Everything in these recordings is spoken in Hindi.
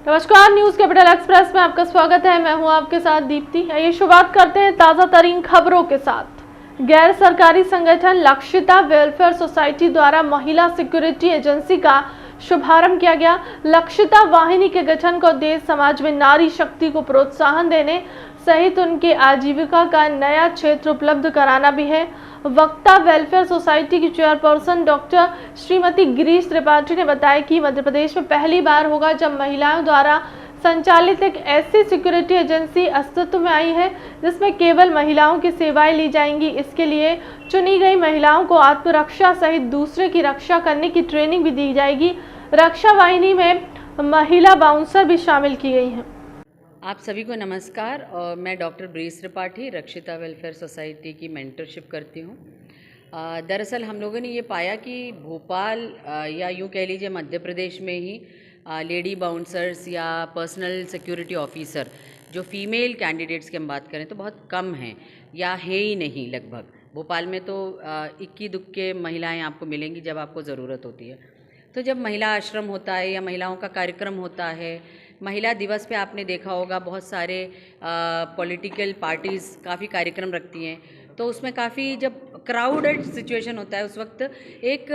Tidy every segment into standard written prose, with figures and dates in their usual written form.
नमस्कार, न्यूज कैपिटल एक्सप्रेस में आपका स्वागत है। मैं हूं आपके साथ दीप्ति। आइए शुरुआत करते हैं ताजा तरीन खबरों के साथ। गैर सरकारी संगठन लक्षिता वेलफेयर सोसाइटी द्वारा महिला सिक्योरिटी एजेंसी का शुभारंभ किया गया। लक्षिता वाहिनी के गठन का उद्देश्य समाज में नारी शक्ति को प्रोत्साहन देने सहित उनके आजीविका का नया क्षेत्र उपलब्ध कराना भी है। वक्ता वेलफेयर सोसाइटी की चेयरपर्सन डॉक्टर श्रीमती गिरीश त्रिपाठी ने बताया कि मध्य प्रदेश में पहली बार होगा जब महिलाओं द्वारा संचालित एक ऐसी सिक्योरिटी एजेंसी अस्तित्व में आई है जिसमें केवल महिलाओं की सेवाएं ली जाएंगी। इसके लिए चुनी गई महिलाओं को आत्मरक्षा सहित दूसरे की रक्षा करने की ट्रेनिंग भी दी जाएगी। रक्षा वाहिनी में महिला बाउंसर भी शामिल की गई हैं। आप सभी को नमस्कार। और मैं डॉक्टर गिरीश त्रिपाठी रक्षिता वेलफेयर सोसाइटी की मेंटरशिप करती हूँ। दरअसल हम लोगों ने ये पाया कि भोपाल या यूँ कह लीजिए मध्य प्रदेश में ही लेडी बाउंसर्स या पर्सनल सिक्योरिटी ऑफिसर जो फीमेल कैंडिडेट्स की हम बात करें तो बहुत कम हैं या है ही नहीं। लगभग भोपाल में तो इक्की दुक्के महिलाएं आपको मिलेंगी जब आपको ज़रूरत होती है। तो जब महिला आश्रम होता है या महिलाओं का कार्यक्रम होता है, महिला दिवस पे आपने देखा होगा बहुत सारे पॉलिटिकल पार्टीज़ काफ़ी कार्यक्रम रखती हैं, तो उसमें काफ़ी जब क्राउडेड सिचुएशन होता है उस वक्त एक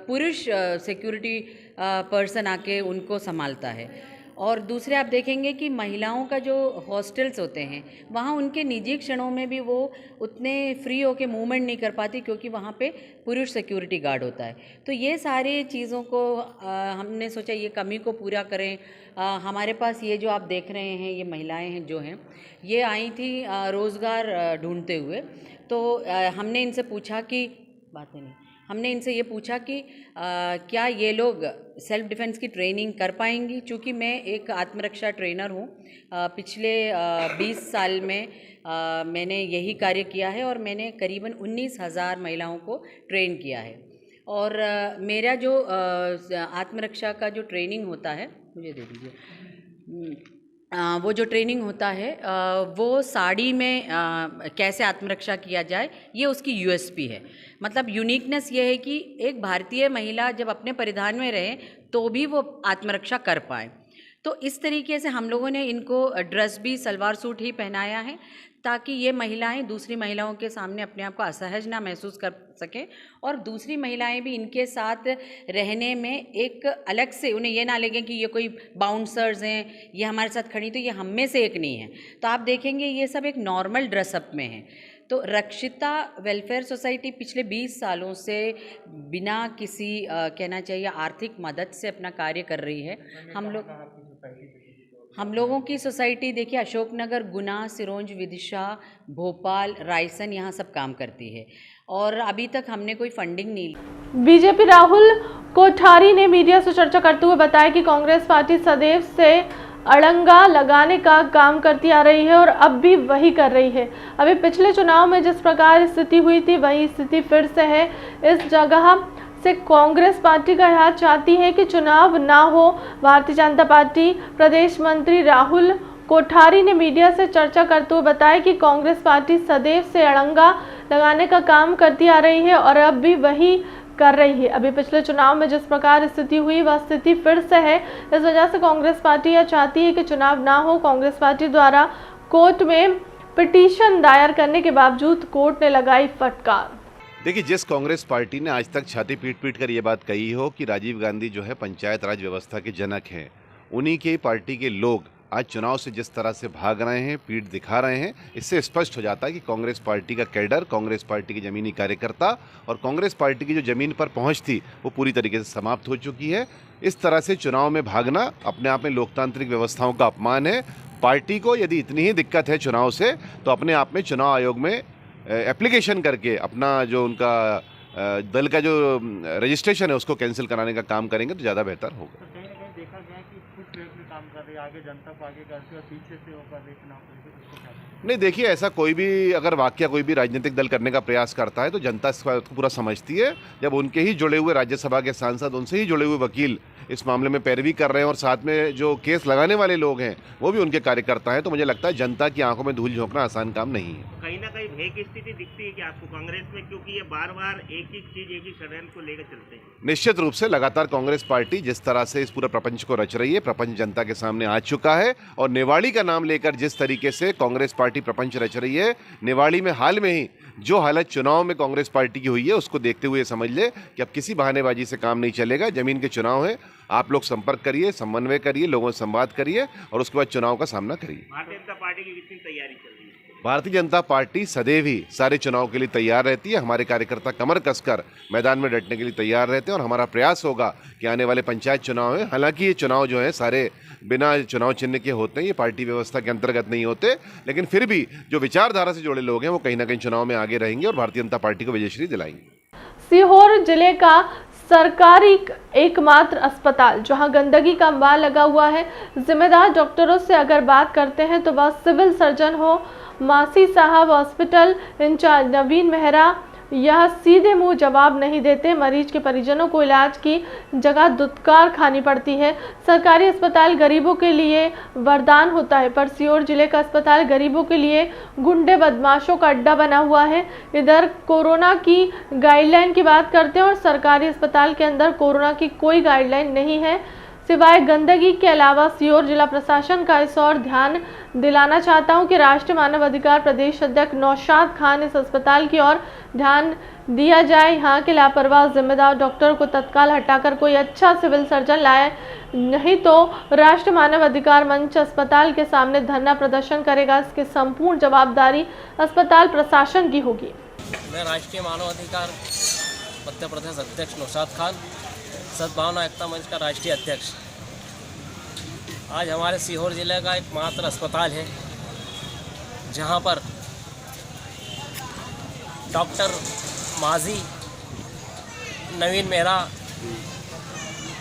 पुरुष सिक्योरिटी पर्सन आके उनको संभालता है। और दूसरे आप देखेंगे कि महिलाओं का जो हॉस्टल्स होते हैं वहाँ उनके निजी क्षणों में भी वो उतने फ्री होके मूवमेंट नहीं कर पाती क्योंकि वहाँ पे पुरुष सिक्योरिटी गार्ड होता है। तो ये सारी चीज़ों को हमने सोचा ये कमी को पूरा करें। हमारे पास ये जो आप देख रहे हैं ये महिलाएं हैं जो हैं ये आई थी रोज़गार ढूंढते हुए। तो हमने इनसे पूछा कि हमने इनसे ये पूछा कि क्या ये लोग सेल्फ डिफेंस की ट्रेनिंग कर पाएंगी। चूँकि मैं एक आत्मरक्षा ट्रेनर हूँ, पिछले 20 साल में मैंने यही कार्य किया है और मैंने करीबन 19,000 महिलाओं को ट्रेन किया है। और मेरा जो आत्मरक्षा का जो ट्रेनिंग होता है, मुझे दे दीजिए, वो जो ट्रेनिंग होता है वो साड़ी में कैसे आत्मरक्षा किया जाए ये उसकी यूएसपी है। मतलब यूनिकनेस ये है कि एक भारतीय महिला जब अपने परिधान में रहे तो भी वो आत्मरक्षा कर पाए। तो इस तरीके से हम लोगों ने इनको ड्रेस भी सलवार सूट ही पहनाया है ताकि ये महिलाएं दूसरी महिलाओं के सामने अपने आप को असहज ना महसूस कर सकें और दूसरी महिलाएं भी इनके साथ रहने में एक अलग से उन्हें ये ना लगे कि ये कोई बाउंसर्स हैं, ये हमारे साथ खड़ी तो ये हम में से एक नहीं है। तो आप देखेंगे ये सब एक नॉर्मल ड्रेसअप में है। तो रक्षिता वेलफेयर सोसाइटी पिछले 20 सालों से बिना किसी कहना चाहिए आर्थिक मदद से अपना कार्य कर रही है। हम लोगों की सोसाइटी देखिए अशोकनगर, गुना, सिरोंज, विदिशा, भोपाल, रायसन यहाँ सब काम करती है और अभी तक हमने कोई फंडिंग नहीं ली। बीजेपी राहुल कोठारी ने मीडिया से चर्चा करते हुए बताया कि कांग्रेस पार्टी सदैव से अड़ंगा लगाने का काम करती आ रही है और अब भी वही कर रही है। अभी पिछले चुनाव में जिस प्रकार स्थिति हुई थी वही स्थिति फिर से है। इस जगह से कांग्रेस पार्टी का यह चाहती है कि चुनाव ना हो। भारतीय जनता पार्टी प्रदेश मंत्री राहुल कोठारी ने मीडिया से चर्चा करते हुए बताया कि कांग्रेस पार्टी सदैव से अड़ंगा लगाने का काम करती आ रही है और अब भी वही कर रही है। अभी पिछले चुनाव में जिस प्रकार स्थिति हुई वह स्थिति फिर से है। इस वजह से कांग्रेस पार्टी यह चाहती है कि चुनाव ना हो। कांग्रेस पार्टी द्वारा कोर्ट में पिटीशन दायर करने के बावजूद कोर्ट ने लगाई फटकार। देखिए, जिस कांग्रेस पार्टी ने आज तक छाती पीट पीट कर ये बात कही हो कि राजीव गांधी जो है पंचायत राज व्यवस्था के जनक हैं, उन्हीं के पार्टी के लोग आज चुनाव से जिस तरह से भाग रहे हैं, पीठ दिखा रहे हैं, इससे स्पष्ट हो जाता है कि कांग्रेस पार्टी का कैडर, कांग्रेस पार्टी के ज़मीनी कार्यकर्ता और कांग्रेस पार्टी की जो ज़मीन पर पहुंच थी वो पूरी तरीके से समाप्त हो चुकी है। इस तरह से चुनाव में भागना अपने आप में लोकतांत्रिक व्यवस्थाओं का अपमान है। पार्टी को यदि इतनी ही दिक्कत है चुनाव से तो अपने आप में चुनाव आयोग में एप्लीकेशन करके अपना जो उनका दल का जो रजिस्ट्रेशन है उसको कैंसिल कराने का काम करेंगे तो ज़्यादा बेहतर होगा। तो कहीं ना कहीं देखा गया कि खुद ट्रैक में काम कर रही है, आगे जनता को आगे करती है और पीछे से वो कर रही है चुनाव को। नहीं, देखिए, ऐसा कोई भी अगर वाकया कोई भी राजनीतिक दल करने का प्रयास करता है तो जनता इसको पूरा समझती है। जब उनके ही जुड़े हुए राज्यसभा के सांसद, उनसे ही जुड़े हुए वकील इस मामले में पैरवी कर रहे हैं और साथ में जो केस लगाने वाले लोग हैं वो भी उनके कार्यकर्ता हैं, तो मुझे लगता है जनता की आंखों में धूल झोंकना आसान काम नहीं है। कहीं ना कहीं है की स्थिति दिखती है कि आपको कांग्रेस में, क्योंकि ये बार बार एक ही चीज, एक ही षड्यंत्र को लेकर चलते हैं? निश्चित रूप से लगातार कांग्रेस पार्टी जिस तरह से इस पूरे प्रपंच को रच रही है, प्रपंच जनता के सामने आ चुका है। और निवाड़ी का नाम लेकर जिस तरीके से कांग्रेस पार्टी प्रपंच रच रही है, निवाड़ी में हाल में ही जो हालत चुनाव में कांग्रेस पार्टी की हुई है, उसको देखते हुए समझ ले कि अब किसी बहानेबाजी से काम नहीं चलेगा। जमीन के चुनाव है, आप लोग संपर्क करिए, समन्वय करिए, लोगों से संवाद करिए और उसके बाद चुनाव का सामना करिए। भारतीय जनता पार्टी की कितनी तैयारी चल रही है? भारतीय जनता पार्टी सदैव ही सारे चुनाव के लिए तैयार रहती है। हमारे कार्यकर्ता कमर कसकर मैदान में डटने के लिए तैयार रहते हैं और हमारा प्रयास होगा कि आने वाले पंचायत चुनाव है, हालांकि ये चुनाव जो है सारे बिना चुनाव चिन्ह के होते हैं, ये पार्टी व्यवस्था के अंतर्गत नहीं होते, लेकिन फिर भी जो विचारधारा से जुड़े लोग हैं वो कहीं ना कहीं चुनाव में आगे रहेंगे और भारतीय जनता पार्टी को विजयश्री दिलाएंगे। सीहोर जिले का सरकारी एकमात्र अस्पताल जहां गंदगी का अंबार लगा हुआ है, जिम्मेदार डॉक्टरों से अगर बात करते हैं तो वह सिविल सर्जन हो, मासी साहब, हॉस्पिटल इंचार्ज नवीन मेहरा, यह सीधे मुंह जवाब नहीं देते। मरीज के परिजनों को इलाज की जगह दुत्कार खानी पड़ती है। सरकारी अस्पताल गरीबों के लिए वरदान होता है, पर सीहोर जिले का अस्पताल गरीबों के लिए गुंडे बदमाशों का अड्डा बना हुआ है। इधर कोरोना की गाइडलाइन की बात करते हैं और सरकारी अस्पताल के अंदर कोरोना की कोई गाइडलाइन नहीं है सिवाय गंदगी के अलावा। सीहोर जिला प्रशासन का इस ओर ध्यान दिलाना चाहता हूं कि राष्ट्रीय मानव अधिकार प्रदेश अध्यक्ष नौशाद खान इस अस्पताल की ओर ध्यान दिया जाए। यहाँ के लापरवाह जिम्मेदार डॉक्टर को तत्काल हटाकर कोई अच्छा सिविल सर्जन लाए, नहीं तो राष्ट्रीय मानव अधिकार मंच अस्पताल के सामने धरना प्रदर्शन करेगा। इसकी संपूर्ण जवाबदारी अस्पताल प्रशासन की होगी। मैं राष्ट्रीय मानव अधिकार मध्य प्रदेश अध्यक्ष नौशाद खान, सद्भावना एकता मंच का राष्ट्रीय अध्यक्ष। आज हमारे सीहोर जिले का एकमात्र अस्पताल है जहां पर डॉक्टर माजी, नवीन मेहरा,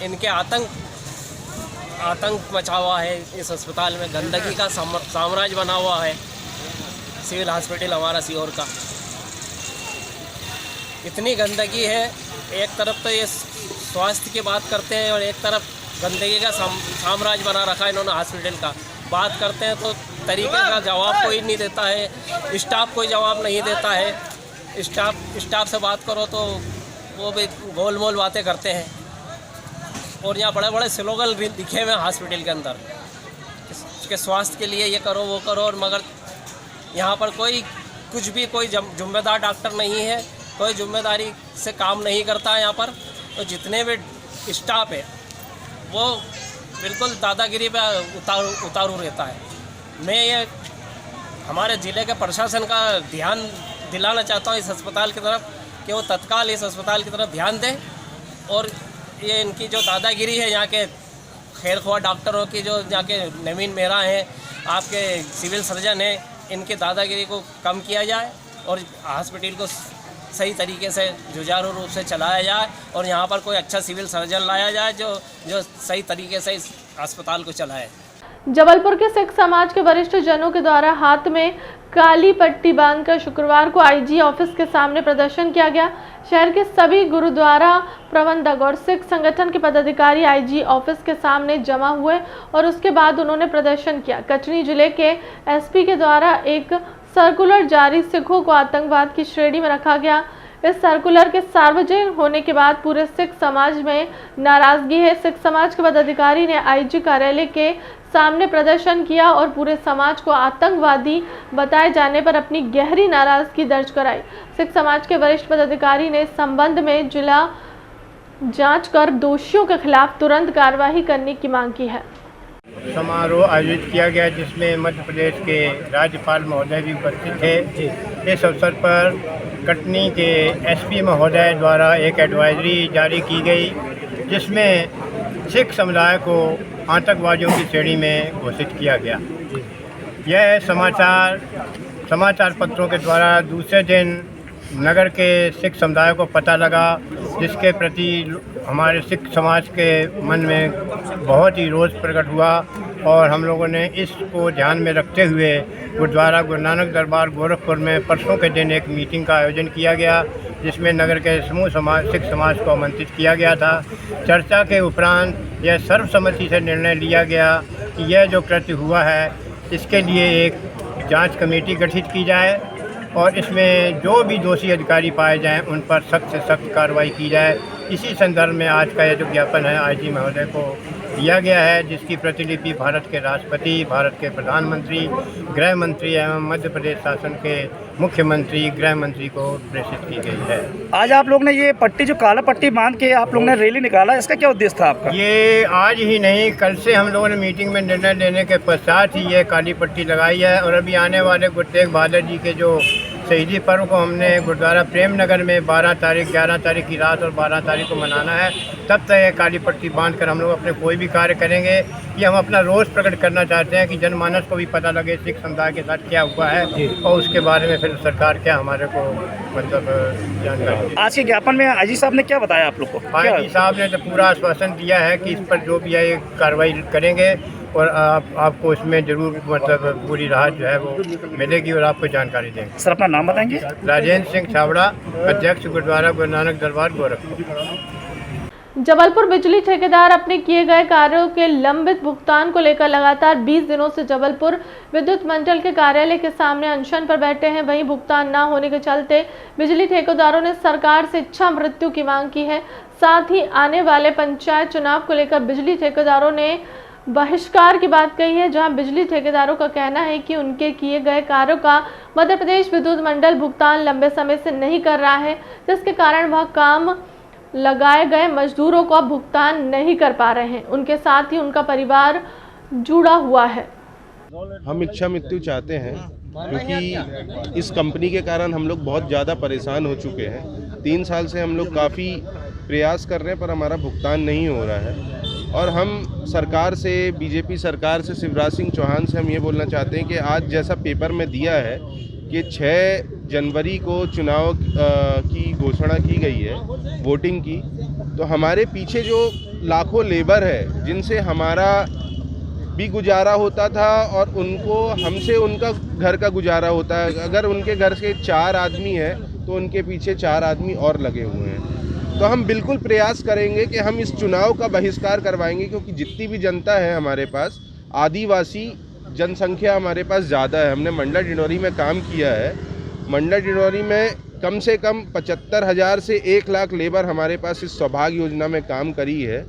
इनके आतंक मचा हुआ है। इस अस्पताल में गंदगी का साम्राज्य बना हुआ है। सिविल हॉस्पिटल हमारा सीहोर का, इतनी गंदगी है। एक तरफ तो ये स्वास्थ्य की बात करते हैं और एक तरफ गंदगी का साम्राज्य बना रखा है इन्होंने हॉस्पिटल का। बात करते हैं तो तरीके का जवाब कोई नहीं देता है, स्टाफ कोई जवाब नहीं देता है। स्टाफ से बात करो तो वो भी गोल मोल बातें करते हैं। और यहाँ बड़े बड़े स्लोगन भी दिखे हुए हैं हॉस्पिटल के अंदर कि स्वास्थ्य के लिए ये करो वो करो, और मगर यहाँ पर कोई कुछ भी कोई जिम्मेदार डॉक्टर नहीं है, कोई जिम्मेदारी से काम नहीं करता है यहाँ पर। तो जितने भी स्टाफ है वो बिल्कुल दादागिरी पे उतारू रहता है। मैं ये हमारे ज़िले के प्रशासन का ध्यान दिलाना चाहता हूँ इस अस्पताल की तरफ कि वो तत्काल इस अस्पताल की तरफ ध्यान दें। और ये इनकी जो दादागिरी है यहाँ के खैरख्वाह डॉक्टरों की, जो यहाँ के नवीन मेहरा हैं, आपके सिविल सर्जन हैं, इनकी दादागिरी को कम किया जाए और हॉस्पिटल को सही तरीके से जुझारू रूप से चलाया जाए और यहाँ पर कोई अच्छा सिविल सर्जन लाया जाए जो सही तरीके से इस अस्पताल को चलाए। जबलपुर के सिख समाज के वरिष्ठ जनों के द्वारा हाथ में काली पट्टी बांधकर शुक्रवार को आईजी ऑफिस के सामने प्रदर्शन किया गया। शहर के सभी गुरुद्वारा प्रबंधक और सिख संगठन के पदाधिकारी आईजी ऑफिस के सामने जमा हुए और उसके बाद उन्होंने प्रदर्शन किया। कटनी जिले के एसपी के द्वारा एक सर्कुलर जारी सिखों को आतंकवाद की श्रेणी में रखा गया। इस सर्कुलर के सार्वजनिक होने के बाद पूरे सिख समाज में नाराजगी है। सिख समाज के पदाधिकारी ने आईजी कार्यालय के सामने प्रदर्शन किया और पूरे समाज को आतंकवादी बताए जाने पर अपनी गहरी नाराजगी दर्ज कराई। सिख समाज के वरिष्ठ पदाधिकारी ने इस संबंध में जिला जांच कर दोषियों के खिलाफ तुरंत कार्रवाई करने की मांग की है। समारोह आयोजित किया गया जिसमें मध्य प्रदेश के राज्यपाल महोदय भी उपस्थित थे। इस अवसर पर कटनी के एसपी महोदय द्वारा एक एडवाइजरी जारी की गई जिसमें सिख समुदाय को आतंकवादियों की श्रेणी में घोषित किया गया। यह समाचार पत्रों के द्वारा दूसरे दिन नगर के सिख समुदाय को पता लगा, जिसके प्रति हमारे सिख समाज के मन में बहुत ही रोष प्रकट हुआ और हम लोगों ने इसको ध्यान में रखते हुए गुरुद्वारा गुरु नानक दरबार गोरखपुर में परसों के दिन एक मीटिंग का आयोजन किया गया जिसमें नगर के समूह सिख समाज को आमंत्रित किया गया था। चर्चा के उपरांत यह सर्वसम्मति से निर्णय लिया गया कि यह जो कृत्य हुआ है इसके लिए एक जांच कमेटी गठित की जाए और इसमें जो भी दोषी अधिकारी पाए जाएं उन पर सख्त से सख्त कार्रवाई की जाए। इसी संदर्भ में आज का यह जो ज्ञापन है आईजी महोदय को दिया गया है, जिसकी प्रतिलिपि भारत के राष्ट्रपति, भारत के प्रधानमंत्री, गृह मंत्री एवं मध्य प्रदेश शासन के मुख्यमंत्री, गृह मंत्री को प्रेषित की गई है। आज आप लोग ने ये पट्टी, जो काला पट्टी बांध के आप लोग ने रैली निकाला, इसका क्या उद्देश्य था आपका? ये आज ही नहीं, कल से हम लोगों ने मीटिंग में निर्णय लेने के पश्चात ही ये काली पट्टी लगाई है। और अभी आने वाले गुरु तेग बहादुर जी के जो शहीदी पर्व को हमने गुरुद्वारा प्रेम नगर में 12 तारीख, 11 तारीख की रात और 12 तारीख को मनाना है। तब तक ये काली पट्टी बांधकर हम लोग अपने कोई भी कार्य करेंगे। ये हम अपना रोष प्रकट करना चाहते हैं कि जनमानस को भी पता लगे सिख समुदाय के साथ क्या हुआ है और उसके बारे में फिर सरकार क्या हमारे को मतलब जानकारी। आज के ज्ञापन में आईजी साहब ने क्या बताया आप लोग को? आईजी साहब ने तो पूरा आश्वासन दिया है कि इस पर जो भी है कार्रवाई करेंगे और आपको इसमें जरूर मतलब पूरी राहत जो है वो मिलेगी और आपको जानकारी देंगे। सर अपना नाम बताएंगे? राजेंद्र सिंह छाबड़ा, अध्यक्ष गुरुद्वारा गुरु नानक दरबार गोरखपुर। जबलपुर बिजली ठेकेदार अपने किए गए कार्यों के लंबित भुगतान को लेकर लगातार 20 दिनों से जबलपुर विद्युत मंडल के कार्यालय के सामने अनशन पर बैठे हैं। वहीं भुगतान न होने के चलते बिजली ठेकेदारों ने सरकार से इच्छा मृत्यु की मांग की है। साथ ही आने वाले पंचायत चुनाव को लेकर बिजली ठेकेदारों ने बहिष्कार की बात कही है, जहां बिजली ठेकेदारों का कहना है कि उनके किए गए कार्यों का मध्य प्रदेश विद्युत मंडल भुगतान लंबे समय से नहीं कर रहा है, जिसके कारण वह काम लगाए गए मजदूरों को भुगतान नहीं कर पा रहे हैं। उनके साथ ही उनका परिवार जुड़ा हुआ है। हम इच्छा मृत्यु चाहते हैं क्योंकि इस कंपनी के कारण हम लोग बहुत ज़्यादा परेशान हो चुके हैं। 3 साल से हम लोग काफ़ी प्रयास कर रहे हैं पर हमारा भुगतान नहीं हो रहा है। और हम सरकार से, बीजेपी सरकार से, शिवराज सिंह चौहान से हम ये बोलना चाहते हैं कि आज जैसा पेपर में दिया है कि 6 जनवरी को चुनाव की घोषणा की गई है, वोटिंग की, तो हमारे पीछे जो लाखों लेबर है जिनसे हमारा भी गुजारा होता था और उनको हमसे उनका घर का गुजारा होता है। अगर उनके घर से 4 आदमी हैं तो उनके पीछे 4 आदमी और लगे हुए हैं। तो हम बिल्कुल प्रयास करेंगे कि हम इस चुनाव का बहिष्कार करवाएंगे क्योंकि जितनी भी जनता है हमारे पास, आदिवासी जनसंख्या हमारे पास ज़्यादा है। हमने मंडला डिंडोरी में काम किया है। मंडला डिंडोरी में कम से कम 75,000 से 1 लाख लेबर हमारे पास इस सौभाग्य योजना में काम करी है।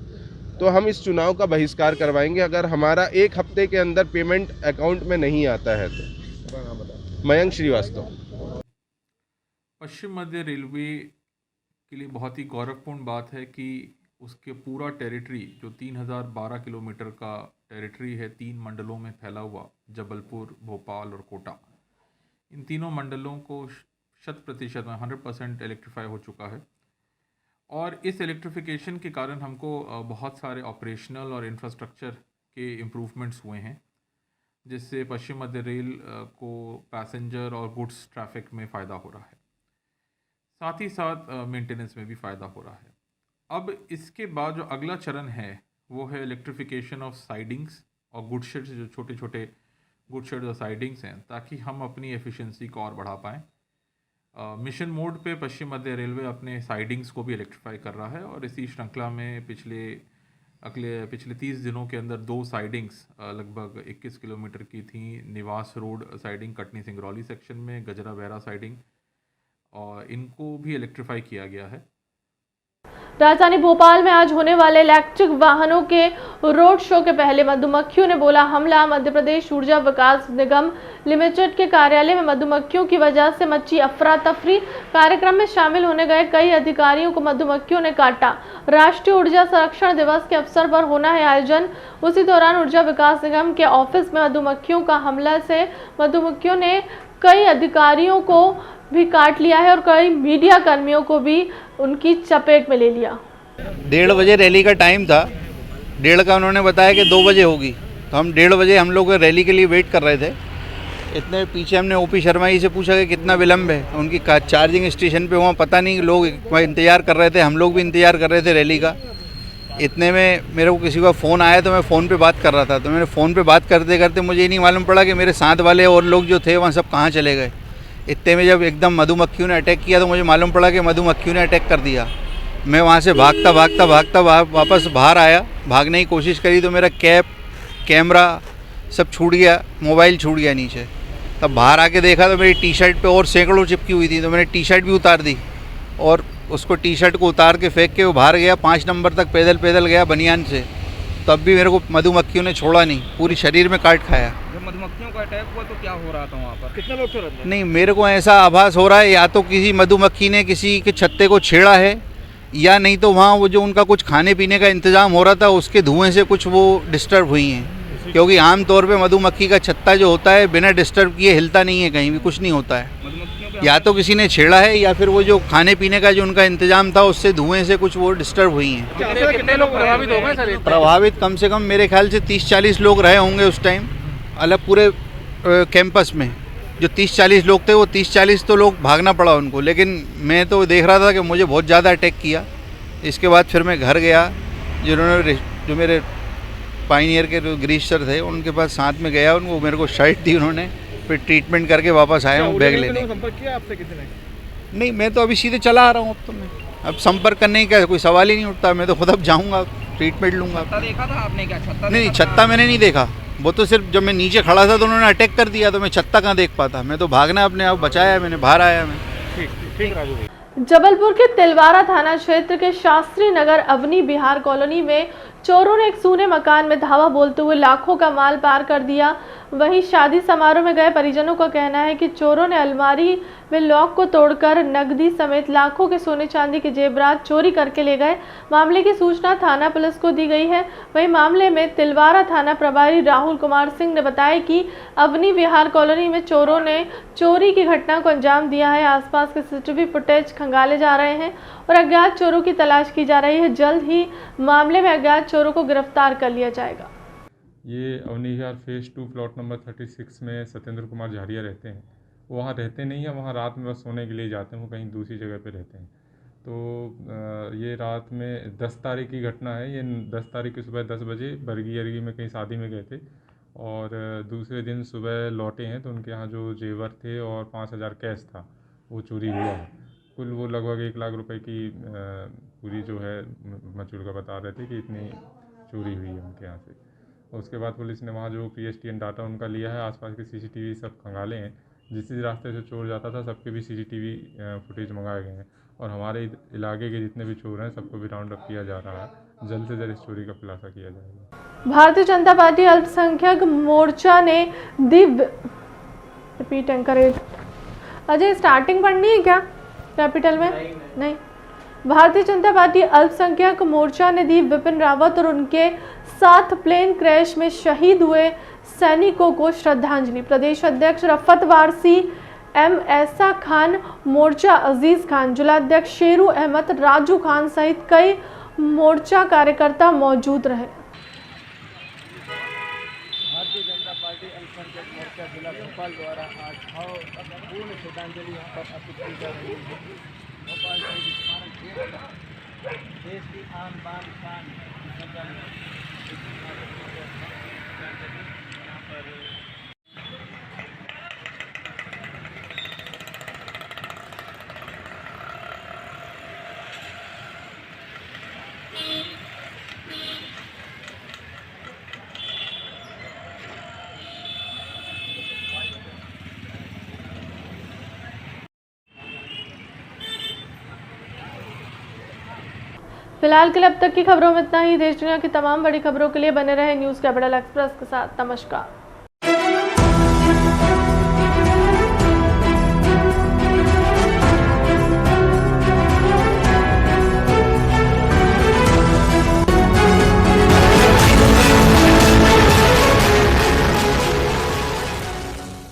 तो हम इस चुनाव का बहिष्कार करवाएंगे अगर हमारा 1 हफ्ते के अंदर पेमेंट अकाउंट में नहीं आता है तो। मयंक श्रीवास्तव। पश्चिम मध्य रेलवे के लिए बहुत ही गौरवपूर्ण बात है कि उसके पूरा टेरिटरी जो 3012 किलोमीटर का टेरिटरी है, 3 मंडलों में फैला हुआ, जबलपुर, भोपाल और कोटा, इन तीनों मंडलों को 100% में 100% इलेक्ट्रीफाई हो चुका है। और इस इलेक्ट्रिफिकेशन के कारण हमको बहुत सारे ऑपरेशनल और इंफ्रास्ट्रक्चर के इम्प्रूवमेंट्स हुए हैं, जिससे पश्चिम मध्य रेल को पैसेंजर और गुड्स ट्रैफिक में फ़ायदा हो रहा है, साथ ही साथ मेंटेनेंस में भी फ़ायदा हो रहा है। अब इसके बाद जो अगला चरण है वो है इलेक्ट्रिफिकेशन ऑफ साइडिंग्स और गुड शेड्स, जो छोटे छोटे गुड शेड्स और साइडिंग्स हैं, ताकि हम अपनी एफिशिएंसी को और बढ़ा पाएँ। मिशन मोड पे पश्चिम मध्य रेलवे अपने साइडिंग्स को भी इलेक्ट्रीफाई कर रहा है और इसी श्रृंखला में पिछले 30 दिनों के अंदर 2 साइडिंग्स लगभग 21 किलोमीटर की थी। निवास road siding Katni Singrauli section में, गजरा बहरा साइडिंग, और इनको भी इलेक्ट्रीफाई किया गया है। राजधानी भोपाल में आज होने वाले इलेक्ट्रिक वाहनों के रोड शो के पहले मधुमक्खियों ने बोला हमला। मध्य प्रदेश ऊर्जा विकास निगम लिमिटेड के कार्यालय में मधुमक्खियों की वजह से मची अफरा तफरी। कार्यक्रम में शामिल होने गए कई अधिकारियों को मधुमक्खियों ने काटा। राष्ट्रीय ऊर्जा संरक्षण दिवस के अवसर पर होना है आयोजन। उसी दौरान ऊर्जा विकास निगम के ऑफिस में मधुमक्खियों का हमला से मधुमक्खियों ने कई अधिकारियों को भी काट लिया है और कई मीडिया कर्मियों को भी उनकी चपेट में ले लिया। 1:30 बजे रैली का टाइम था, 1:30 का उन्होंने बताया कि 2 बजे होगी, तो हम 1:30 बजे हम लोग रैली के लिए वेट कर रहे थे। इतने पीछे हमने ओपी शर्मा जी से पूछा कि कितना विलम्ब है। उनकी चार्जिंग स्टेशन पे वहाँ पता नहीं, लोग इंतज़ार कर रहे थे, हम लोग भी इंतज़ार कर रहे थे रैली का। इतने में मेरे को किसी का फ़ोन आया तो मैं फ़ोन पे बात कर रहा था, तो मैंने फ़ोन पे बात करते करते मुझे ये नहीं मालूम पड़ा कि मेरे साथ वाले और लोग जो थे वहाँ सब कहाँ चले गए। इतने में जब एकदम मधुमक्खियों ने अटैक किया तो मुझे मालूम पड़ा कि मधुमक्खियों ने अटैक कर दिया। मैं वहाँ से भागता वापस बाहर आया। भागने की कोशिश करी तो मेरा कैप, कैमरा सब छूट गया, मोबाइल छूट गया नीचे। तब बाहर आके देखा तो मेरी टी शर्ट पे और सैकड़ों चिपकी हुई थी, तो मैंने टी शर्ट भी उतार दी और उसको टी शर्ट को उतार के फेंक के वो बाहर गया। 5 नंबर तक पैदल पैदल गया बनियान से, तब भी मेरे को मधुमक्खियों ने छोड़ा नहीं, पूरी शरीर में काट खाया। जब मधुमक्खियों का अटैक हुआ तो क्या हो रहा था वहाँ पर? कितने लोग थे? नहीं, मेरे को ऐसा आभास हो रहा है या तो किसी मधुमक्खी ने किसी के छत्ते को छेड़ा है, या नहीं तो वहाँ वो जो उनका कुछ खाने पीने का इंतज़ाम हो रहा था उसके धुएं से कुछ वो डिस्टर्ब हुई हैं। क्योंकि आम तौर पे मधुमक्खी का छत्ता जो होता है बिना डिस्टर्ब किए हिलता नहीं है, कहीं भी कुछ नहीं होता है। या तो किसी ने छेड़ा है या फिर वो जो खाने पीने का जो उनका इंतजाम था उससे धुएं से कुछ वो डिस्टर्ब हुई हैं। कितने लोग प्रभावित हो गए सर? प्रभावित कम से कम मेरे ख्याल से 30-40 लोग रहे होंगे उस टाइम अलग पूरे कैंपस में। जो 30-40 लोग थे वो 30-40 तो लोग भागना पड़ा उनको, लेकिन मैं तो देख रहा था कि मुझे बहुत ज़्यादा अटैक किया। इसके बाद फिर मैं घर गया, जो मेरे पाइनियर के जो ग्रीश सर थे उनके पास साथ में गया, उनको मेरे को शर्ट दी उन्होंने, फिर ट्रीटमेंट करके वापस आया हूँ बैग लेने। संपर्क किया आपसे किसी ने? नहीं, मैं तो अभी सीधे चला आ रहा हूँ। अब तो मैं अब संपर्क करने का कोई सवाल ही नहीं उठता, मैं तो खुद अब जाऊँगा, ट्रीटमेंट लूँगा। छत्ता देखा था आपने? क्या छत्ता? नहीं, छत्ता मैंने नहीं देखा, वो तो सिर्फ जब मैं नीचे खड़ा था तो उन्होंने अटैक कर दिया, तो मैं छत्ता कहाँ देख पाता। मैं तो भागना अपने आप बचाया मैंने, बाहर आया मैं। ठीक राजू भाई। जबलपुर के तिलवारा थाना क्षेत्र के शास्त्री नगर अवनी बिहार कॉलोनी में चोरों ने एक सूने मकान में धावा बोलते हुए लाखों का माल पार कर दिया। वहीं शादी समारोह में गए परिजनों का कहना है कि चोरों ने अलमारी में लॉक को तोड़कर नकदी समेत लाखों के सोने चांदी के जेवरात चोरी करके ले गए। मामले की सूचना थाना पुलिस को दी गई है। वहीं मामले में तिलवारा थाना प्रभारी राहुल कुमार सिंह ने बताया कि अवनी विहार कॉलोनी में चोरों ने चोरी की घटना को अंजाम दिया है। आसपास के सीसीटीवी फुटेज खंगाले जा रहे हैं और अज्ञात चोरों की तलाश की जा रही है। जल्द ही मामले में अज्ञात चोरों को गिरफ्तार कर लिया जाएगा। ये अवनी विहार फेज़ 2 प्लॉट नंबर 36 में सत्येंद्र कुमार झारिया रहते हैं। वो वहाँ रहते नहीं हैं, वहाँ रात में बस सोने के लिए जाते हैं, वो कहीं दूसरी जगह पे रहते हैं। तो ये रात में 10 तारीख की घटना है। ये 10 तारीख की सुबह 10 बजे बरगी अरगी में कहीं शादी में गए थे और दूसरे दिन सुबह लौटे हैं, तो उनके यहाँ जो जेवर थे और 5000 कैश था वो चोरी हुआ है। कुल वो लगभग 1 लाख रुपए की पूरी जो है मचूर का बता रहे थे कि इतनी चोरी हुई है उनके यहाँ से। और उसके बाद पुलिस ने वहाँ जो PSTN डाटा उनका लिया है, आसपास के CCTV सब खंगाले हैं। जिस रास्ते से चोर जाता था सबके भी CCTV फुटेज मंगाए गए हैं और हमारे इलाके के जितने भी चोर हैं सबको भी राउंड अप किया जा रहा है। जल्द से जल्द इस चोरी का खुलासा किया जाएगा। भारतीय जनता पार्टी अल्पसंख्यक मोर्चा ने रिपीट एंकरेज अजय स्टार्टिंग पढ़नी है क्या कैपिटल में? नहीं। भारतीय जनता पार्टी अल्पसंख्यक मोर्चा ने दी विपिन रावत और उनके साथ प्लेन क्रैश में शहीद हुए सैनिकों को श्रद्धांजलि। प्रदेश अध्यक्ष रफत वारसी, M ऐसा खान, मोर्चा अजीज खान, जिलाध्यक्ष शेरू अहमद, राजू खान सहित कई मोर्चा कार्यकर्ता मौजूद रहे। भारतीय जनता पार्टी अल्पसंख्यक मोर्चा जिला भोपाल द्वारा आज पूर्ण श्रद्धांजलि यहाँ पर अर्पित की जा रही है। भोपाल शहीद स्मारक गेट पर देश की आन बान शान फिलहाल के लिए अब तक की खबरों में इतना ही। देश दुनिया की तमाम बड़ी खबरों के लिए बने रहे न्यूज़ कैपिटल एक्सप्रेस के साथ। नमस्कार।